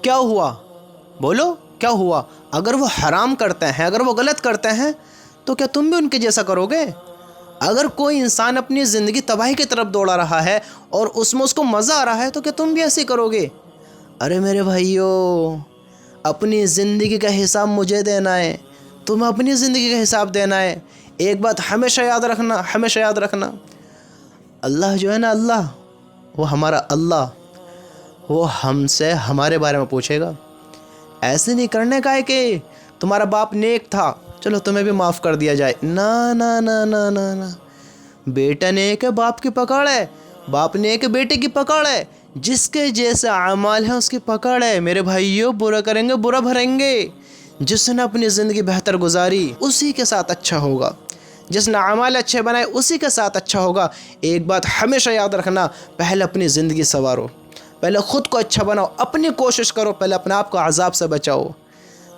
کیا ہوا؟ بولو کیا ہوا؟ اگر وہ حرام کرتے ہیں، اگر وہ غلط کرتے ہیں تو کیا تم بھی ان کے جیسا کرو گے؟ اگر کوئی انسان اپنی زندگی تباہی کی طرف دوڑا رہا ہے اور اس میں اس کو مزہ آ رہا ہے تو کیا تم بھی ایسے ہی کرو گے؟ ارے میرے بھائیو، اپنی زندگی کا حساب مجھے دینا ہے، تمہیں اپنی زندگی کا حساب دینا ہے۔ ایک بات ہمیشہ یاد رکھنا، ہمیشہ یاد رکھنا، اللہ جو ہے نا، اللہ، وہ ہمارا اللہ، وہ ہم سے ہمارے بارے میں پوچھے گا۔ ایسے نہیں کرنے کا ہے کہ تمہارا باپ نیک تھا چلو تمہیں بھی معاف کر دیا جائے، نا نا نا نا نا نا، بیٹا نیک ہے باپ کی پکڑ ہے، باپ نیک ہے بیٹے کی پکڑ ہے، جس کے جیسے اعمال ہیں اس کی پکڑ ہے۔ میرے بھائیوں، برا کریں گے برا بھریں گے۔ جس نے اپنی زندگی بہتر گزاری اسی کے ساتھ اچھا ہوگا، جس نے اعمال اچھے بنائے اسی کے ساتھ اچھا ہوگا۔ ایک بات ہمیشہ یاد رکھنا، پہلے اپنی زندگی سنوارو، پہلے خود کو اچھا بناؤ، اپنی کوشش کرو، پہلے اپنے آپ کو عذاب سے بچاؤ۔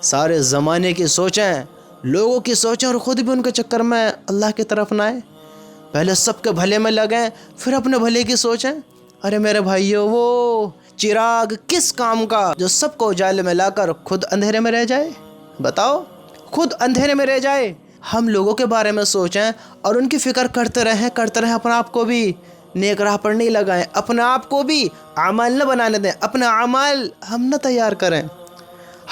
سارے زمانے کی سوچیں، لوگوں کی سوچیں اور خود بھی ان کے چکر میں اللہ کی طرف نہ آئے۔ پہلے سب کے بھلے میں لگیں، پھر اپنے بھلے کی سوچیں۔ ارے میرے بھائیو، وہ چراغ کس کام کا جو سب کو اجالے میں لا کر خود اندھیرے میں رہ جائے؟ بتاؤ، خود اندھیرے میں رہ جائے۔ ہم لوگوں کے بارے میں سوچیں اور ان کی فکر کرتے رہیں، اپنے آپ کو بھی نیک راہ پر نہیں لگائیں، اپنے آپ کو بھی اعمال نہ بنانے دیں، اپنے اعمال ہم نہ تیار کریں۔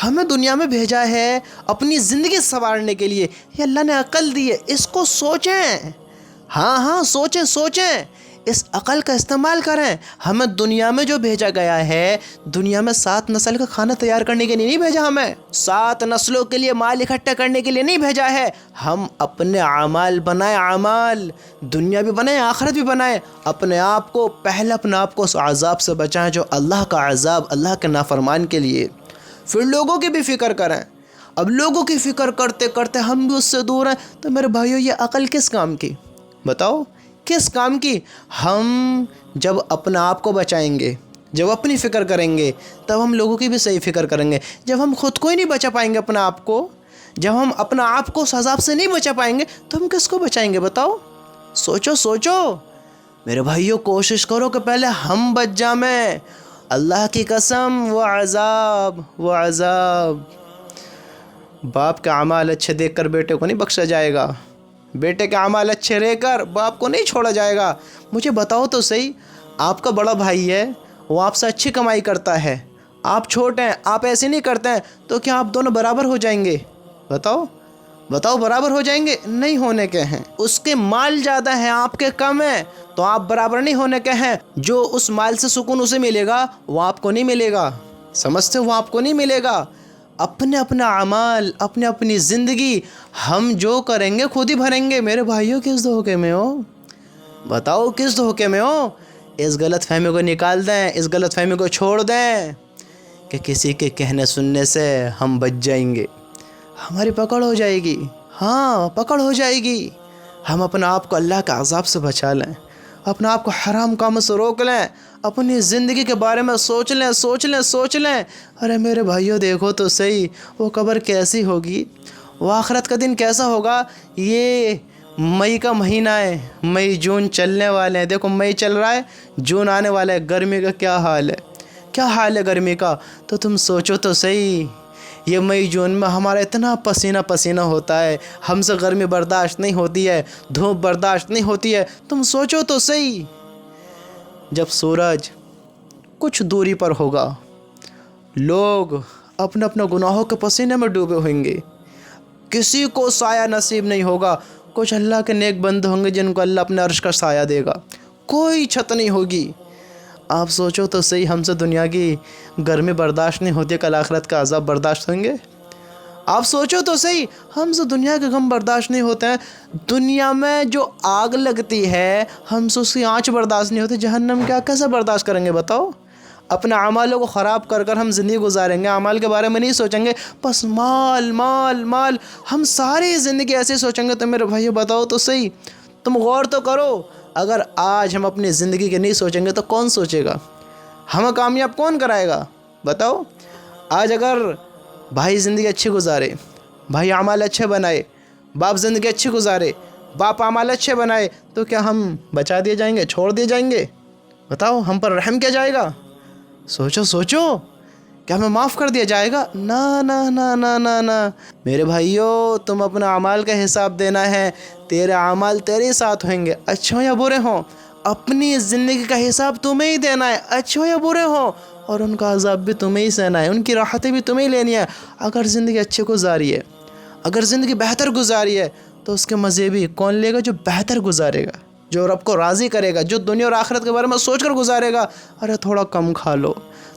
ہمیں دنیا میں بھیجا ہے اپنی زندگی سنوارنے کے لیے، یہ اللہ نے عقل دی ہے، اس کو سوچیں، ہاں سوچیں، اس عقل کا استعمال کریں۔ ہمیں دنیا میں جو بھیجا گیا ہے، دنیا میں 7 نسل کا کھانا تیار کرنے کے لیے نہیں بھیجا، ہمیں 7 نسلوں کے لیے مال اکٹھا کرنے کے لیے نہیں بھیجا ہے۔ ہم اپنے اعمال بنائیں، اعمال دنیا بھی بنائیں، آخرت بھی بنائیں۔ اپنے آپ کو اس عذاب سے بچائیں جو اللہ کا عذاب، اللہ کے نافرمان کے لیے۔ پھر لوگوں کی بھی فکر کریں۔ اب لوگوں کی فکر کرتے کرتے ہم بھی اس سے دور ہیں تو میرے بھائیو، یہ عقل کس کام کی؟ بتاؤ کس کام کی؟ ہم جب اپنے آپ کو بچائیں گے، جب اپنی فکر کریں گے، تب ہم لوگوں کی بھی صحیح فکر کریں گے۔ جب ہم خود کو ہی نہیں بچا پائیں گے اپنے آپ کو، جب ہم اپنا آپ کو اس عذاب سے نہیں بچا پائیں گے تو ہم کس کو بچائیں گے؟ بتاؤ، سوچو میرے بھائیو، کوشش کرو کہ پہلے ہم بچ جائیں۔ اللہ کی قسم، وہ عذاب باپ کے اعمال اچھے دیکھ کر بیٹے کو نہیں بخشا جائے گا، بیٹے کے اعمال اچھے رہ کر باپ کو نہیں چھوڑا جائے گا۔ مجھے بتاؤ تو صحیح، آپ کا بڑا بھائی ہے، وہ آپ سے اچھی کمائی کرتا ہے، آپ چھوٹے ہیں، آپ ایسے نہیں کرتے ہیں، تو کیا آپ دونوں برابر ہو جائیں گے؟ بتاؤ برابر ہو جائیں گے؟ نہیں ہونے کے ہیں۔ اس کے مال زیادہ ہیں، آپ کے کم ہیں، تو آپ برابر نہیں ہونے کے ہیں۔ جو اس مال سے سکون اسے ملے گا وہ آپ کو نہیں ملے گا، سمجھتے؟ وہ آپ کو نہیں ملے گا۔ اپنے اعمال، اپنی زندگی ہم جو کریں گے خود ہی بھریں گے۔ میرے بھائیوں، کس دھوکے میں ہو؟ بتاؤ کس دھوکے میں ہو؟ اس غلط فہمی کو نکال دیں، اس غلط فہمی کو چھوڑ دیں کہ کسی کے کہنے سننے سے ہم بچ جائیں گے، ہماری پکڑ ہو جائے گی۔ ہاں، پکڑ ہو جائے گی۔ ہم اپنے آپ کو اللہ کے عذاب سے بچا لیں، اپنے آپ کو حرام کاموں سے روک لیں، اپنی زندگی کے بارے میں سوچ لیں۔ ارے میرے بھائیوں، دیکھو تو صحیح، وہ قبر کیسی ہوگی، وہ آخرت کا دن کیسا ہوگا۔ یہ مئی کا مہینہ ہے، مئی جون چلنے والے ہیں، دیکھو مئی چل رہا ہے، جون آنے والا ہے، گرمی کا کیا حال ہے گرمی کا۔ تو تم سوچو تو صحیح، یہ مئی جون میں ہمارا اتنا پسینہ ہوتا ہے، ہم سے گرمی برداشت نہیں ہوتی ہے، دھوپ برداشت نہیں ہوتی ہے۔ تم سوچو تو صحیح، جب سورج کچھ دوری پر ہوگا، لوگ اپنے گناہوں کے پسینے میں ڈوبے ہوئیں گے، کسی کو سایہ نصیب نہیں ہوگا۔ کچھ اللہ کے نیک بندے ہوں گے جن کو اللہ اپنے عرش کا سایہ دے گا، کوئی چھت نہیں ہوگی۔ آپ سوچو تو صحیح، ہم سے دنیا کی گرمی برداشت نہیں ہوتی، کل آخرت کا عذاب برداشت ہوں گے؟ آپ سوچو تو صحیح، ہم سے دنیا کے غم برداشت نہیں ہوتے ہیں، دنیا میں جو آگ لگتی ہے ہم سے اس کی آنچ برداشت نہیں ہوتی، جہنم کیا کیسے برداشت کریں گے؟ بتاؤ۔ اپنے اعمالوں کو خراب کر ہم زندگی گزاریں گے، اعمال کے بارے میں نہیں سوچیں گے، بس مال، ہم ساری زندگی ایسے سوچیں گے۔ تو میرے بھائیو بتاؤ تو صحیح، تم غور تو کرو، اگر آج ہم اپنی زندگی کے نہیں سوچیں گے تو کون سوچے گا؟ ہمیں کامیاب کون کرائے گا؟ بتاؤ۔ آج اگر بھائی زندگی اچھی گزارے، بھائی اعمال اچھے بنائے، باپ زندگی اچھی گزارے، باپ اعمال اچھے بنائے، تو کیا ہم بچا دیے جائیں گے، چھوڑ دیے جائیں گے؟ بتاؤ، ہم پر رحم کیا جائے گا؟ سوچو، کیا ہمیں معاف کر دیا جائے گا؟ نہ نہ نہ نہ نہ نہ میرے بھائیو، تم اپنا اعمال کا حساب دینا ہے، تیرے اعمال تیرے ساتھ ہوئیں گے، اچھے ہوں یا برے ہوں۔ اپنی زندگی کا حساب تمہیں ہی دینا ہے، اچھے ہو یا برے ہوں، اور ان کا عذاب بھی تمہیں ہی سہنا ہے، ان کی راحتیں بھی تمہیں ہی لینی ہے۔ اگر زندگی اچھے گزاری ہے، اگر زندگی بہتر گزاری ہے، تو اس کے مزے بھی کون لے گا؟ جو بہتر گزارے گا، جو رب کو راضی کرے گا، جو دنیا اور آخرت کے بارے میں سوچ کر گزارے گا۔ ارے تھوڑا کم کھا لو،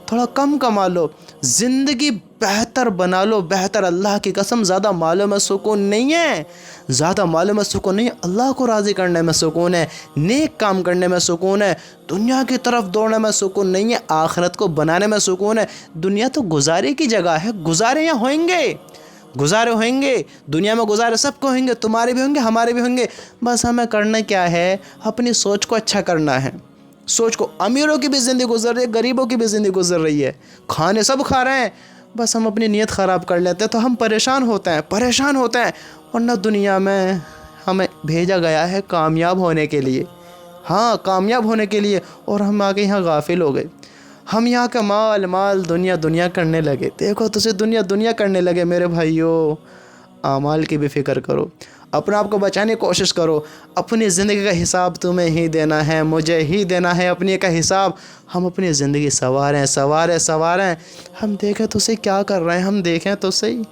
تھوڑا کم کما لو، زندگی بہتر بنا لو، بہتر۔ اللہ کی قسم زیادہ مالوں میں سکون نہیں ہے، زیادہ مالوں میں سکون نہیں ہے، اللہ کو راضی کرنے میں سکون ہے، نیک کام کرنے میں سکون ہے، دنیا کی طرف دوڑنے میں سکون نہیں ہے، آخرت کو بنانے میں سکون ہے۔ دنیا تو گزارے کی جگہ ہے، گزارے یہاں ہوئیں گے، گزارے ہوئیں گے، دنیا میں گزارے سب کو ہوئیں گے، تمہارے بھی ہوں گے، ہمارے بھی ہوں گے۔ بس ہمیں کرنا کیا ہے؟ اپنی سوچ کو اچھا کرنا ہے۔ سوچ کو، امیروں کی بھی زندگی گزر رہی ہے، غریبوں کی بھی زندگی گزر رہی ہے، کھانے سب کھا رہے ہیں، بس ہم اپنی نیت خراب کر لیتے ہیں تو ہم پریشان ہوتے ہیں۔ ورنہ دنیا میں ہمیں بھیجا گیا ہے کامیاب ہونے کے لیے، ہاں کامیاب ہونے کے لیے، اور ہم آگے یہاں غافل ہو گئے۔ ہم یہاں کا مال دنیا کرنے لگے۔ دیکھو تجھے دنیا کرنے لگے۔ میرے بھائیو، اعمال کی بھی فکر کرو، اپنے آپ کو بچانے کی کوشش کرو۔ اپنی زندگی کا حساب تمہیں ہی دینا ہے، مجھے ہی دینا ہے اپنی کا حساب۔ ہم اپنی زندگی سواریں۔ ہم دیکھیں تو صحیح کیا کر رہے ہیں، ہم دیکھیں تو صحیح۔